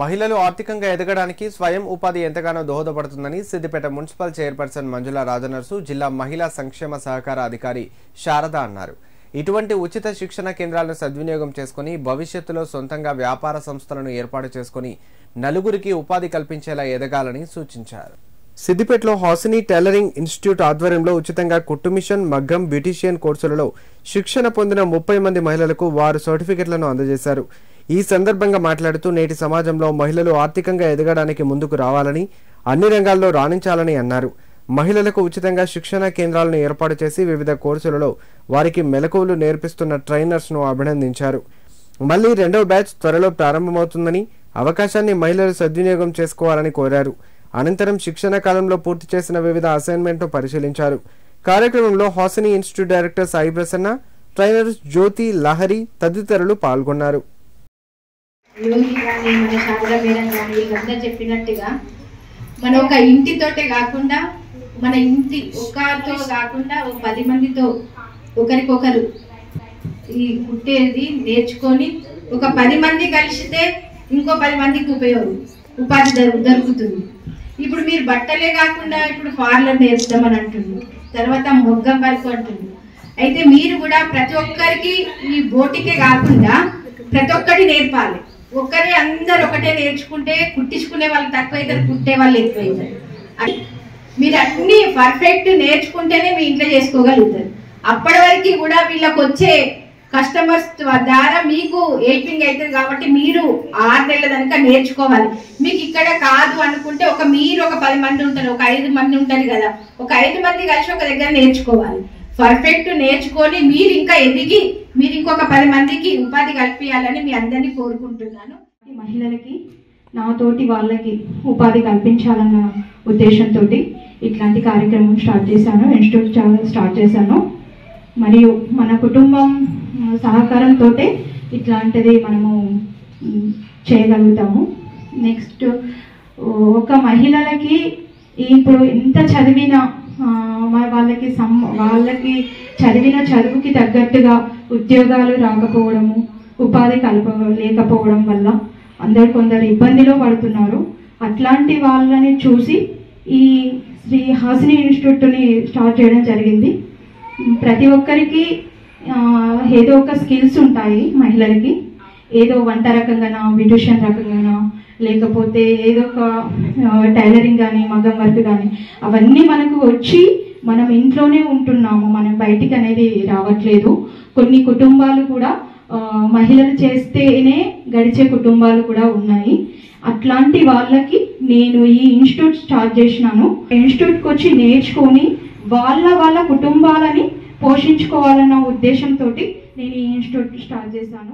మహిళలు ఆర్థికంగా ఎదగడానికి స్వయం ఉపాధి ఎంతగానో దోహదపడుతుందని సిద్దిపేట మున్సిపల్ చైర్పర్సన్ మంజుల రాజనర్సు జిల్లా మహిళా సంక్షేమ సహకార అధికారి శారద అన్నారు. ఇటువంటి ఉచిత శిక్షణ కేంద్రాలను సద్వినియోగం చేసుకుని భవిష్యత్తులో సొంతంగా వ్యాపార సంస్థలను ఏర్పాటు చేసుకుని నలుగురికి ఉపాధి కల్పించేలా ఎదగాలని సూచించారు. సిద్దిపేటలో హాసిని టైలరింగ్ ఇన్స్టిట్యూట్ ఆధ్వర్యంలో ఉచితంగా కుట్టు మిషన్, మగ్గం, బ్యూటీషియన్ కోర్సులలో శిక్షణ పొందిన 30 మంది మహిళలకు వారు సర్టిఫికెట్లను అందజేశారు. ఈ సందర్భంగా మాట్లాడుతూ నేటి సమాజంలో మహిళలు ఆర్థికంగా ఎదగడానికి ముందుకు రావాలని, అన్ని రంగాల్లో రాణించాలని అన్నారు. మహిళలకు ఉచితంగా శిక్షణ కేంద్రాలను ఏర్పాటు చేసి వివిధ కోర్సులలో వారికి మెలకువలు నేర్పిస్తున్న ట్రైనర్స్ను అభినందించారు. మళ్లీ 2వ బ్యాచ్ త్వరలో ప్రారంభమవుతుందని, అవకాశాన్ని మహిళలు సద్వినియోగం చేసుకోవాలని కోరారు. అనంతరం శిక్షణ కాలంలో పూర్తి చేసిన వివిధ అసైన్మెంట్ను పరిశీలించారు. కార్యక్రమంలో Hasini institute director Sai Prasanna, trainers Jyothi, Lahari తదితరులు పాల్గొన్నారు. మన శారద మేడం కానీ వీళ్ళందరూ చెప్పినట్టుగా మన ఒక ఇంటితోటే కాకుండా మన ఇంటి ఒకరితో కాకుండా 10 మందితో ఒకరికొకరు ఈ కుట్టేది నేర్చుకొని ఒక 10 మంది కలిసితే ఇంకో 10 మందికి ఉపాధి దొరుకుతుంది. ఇప్పుడు మీరు బట్టలే కాకుండా ఇప్పుడు పార్లర్ నేర్చుదామని అంటున్నారు, తర్వాత మొగ్గం వరకు అంటున్నారు. అయితే మీరు కూడా ప్రతి ఒక్కరికి ఈ బోటికే కాకుండా ప్రతి ఒక్కటి నేర్పాలి. ఒక్కరే అందరు ఒకటే నేర్చుకుంటే కుట్టించుకునే వాళ్ళు తక్కువ అవుతారు, కుట్టే వాళ్ళు ఎక్కువ అవుతారు. మీరు అన్ని పర్ఫెక్ట్ నేర్చుకుంటేనే మీ ఇంట్లో చేసుకోగలుగుతారు. అప్పటి వరకు కూడా వీళ్ళకి వచ్చే కస్టమర్స్ ద్వారా మీకు హెల్పింగ్ అవుతుంది. కాబట్టి మీరు 6 నెలల దాకా నేర్చుకోవాలి. మీకు ఇక్కడ కాదు అనుకుంటే మీరు ఒక 10 మంది ఉంటారు, ఒక 5 మంది ఉంటారు కదా, ఒక 5 మంది కలిసి ఒక దగ్గర నేర్చుకోవాలి. పర్ఫెక్ట్ నేర్చుకొని మీరు ఇంకా ఎదిగి మీరు ఇంకొక 10 మందికి ఉపాధి కల్పించాలని మీ అందరినీ కోరుకుంటున్నాను. మహిళలకి నాతోటి వాళ్ళకి ఉపాధి కల్పించాలన్న ఉద్దేశంతో ఇట్లాంటి కార్యక్రమం స్టార్ట్ చేశాను, ఇన్స్టిట్యూట్ స్టార్ట్ చేశాను. మరియు మన కుటుంబం సహకారంతో ఇట్లాంటిది మనము చేయగలుగుతాము. నెక్స్ట్ ఒక మహిళలకి ఇప్పుడు ఎంత చదివిన వాళ్ళకి చదివిన చదువుకి తగ్గట్టుగా ఉద్యోగాలు రాకపోవడము, ఉపాధి లేకపోవడం వల్ల కొందరు ఇబ్బందిలో పడుతున్నారు. అట్లాంటి వాళ్ళని చూసి ఈ శ్రీ హాసిని ఇన్స్టిట్యూట్ని స్టార్ట్ చేయడం జరిగింది. ప్రతి ఒక్కరికి ఏదో ఒక స్కిల్స్ ఉంటాయి. మహిళలకి ఏదో వంట రకంగానా, బ్యూటిషియన్ రకంగానా, లేకపోతే ఏదో ఒక టైలరింగ్ కానీ, మగ్గం వర్క్ కానీ అవన్నీ మనకు వచ్చి మనం ఇంట్లోనే ఉంటున్నాము, మనం బయటికి అనేది రావట్లేదు. కొన్ని కుటుంబాలు కూడా మహిళలు చేస్తేనే గడిచే కుటుంబాలు కూడా ఉన్నాయి. అట్లాంటి వాళ్ళకి నేను ఈ ఇన్స్టిట్యూట్ స్టార్ట్ చేసినాను. ఇన్స్టిట్యూట్కి వచ్చి నేర్చుకొని వాళ్ళ కుటుంబాలని పోషించుకోవాలన్న ఉద్దేశంతో నేను ఈ ఇన్స్టిట్యూట్ స్టార్ట్ చేశాను.